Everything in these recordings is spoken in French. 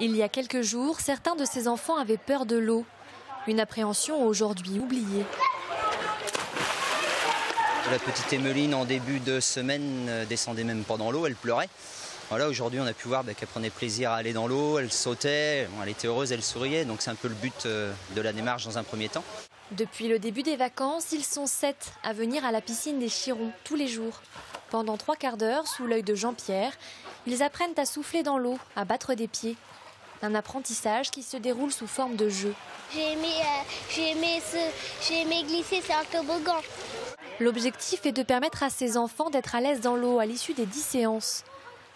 Il y a quelques jours, certains de ces enfants avaient peur de l'eau. Une appréhension aujourd'hui oubliée. La petite Emmeline, en début de semaine, descendait même pas dans l'eau, elle pleurait. Voilà, aujourd'hui, on a pu voir qu'elle prenait plaisir à aller dans l'eau, elle sautait, elle était heureuse, elle souriait. Donc c'est un peu le but de la démarche dans un premier temps. Depuis le début des vacances, ils sont 7 à venir à la piscine des Chirons tous les jours. Pendant 3 quarts d'heure, sous l'œil de Jean-Pierre, ils apprennent à souffler dans l'eau, à battre des pieds. Un apprentissage qui se déroule sous forme de jeu. J'ai aimé glisser sur un toboggan. L'objectif est de permettre à ces enfants d'être à l'aise dans l'eau à l'issue des 10 séances.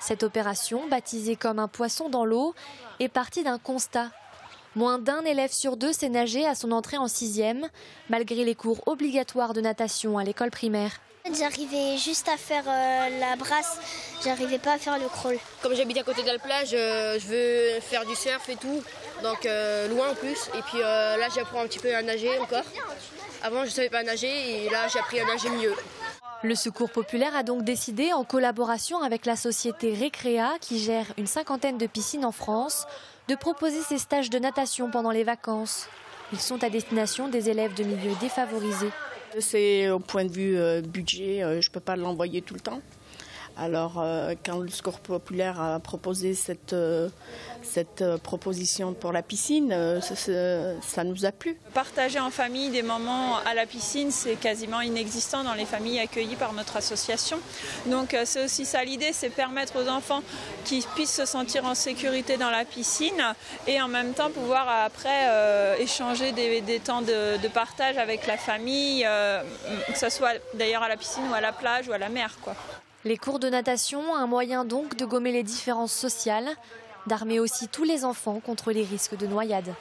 Cette opération, baptisée comme un poisson dans l'eau, est partie d'un constat. Moins d'un élève sur 2 sait nager à son entrée en 6e, malgré les cours obligatoires de natation à l'école primaire. J'arrivais juste à faire la brasse, j'arrivais pas à faire le crawl. Comme j'habite à côté de la plage, je veux faire du surf et tout, donc loin en plus. Et puis là j'apprends un petit peu à nager encore. Avant je savais pas nager et là j'ai appris à nager mieux. Le Secours populaire a donc décidé, en collaboration avec la société Récréa, qui gère une 50aine de piscines en France, de proposer ces stages de natation pendant les vacances. Ils sont à destination des élèves de milieux défavorisés. C'est au point de vue budget, je ne peux pas l'envoyer tout le temps. Alors quand le Secours populaire a proposé cette proposition pour la piscine, ça nous a plu. Partager en famille des moments à la piscine, c'est quasiment inexistant dans les familles accueillies par notre association. Donc c'est aussi ça l'idée, c'est permettre aux enfants qu'ils puissent se sentir en sécurité dans la piscine et en même temps pouvoir après échanger des temps de partage avec la famille, que ce soit d'ailleurs à la piscine ou à la plage ou à la mer, quoi. Les cours de natation, un moyen donc de gommer les différences sociales, d'armer aussi tous les enfants contre les risques de noyade.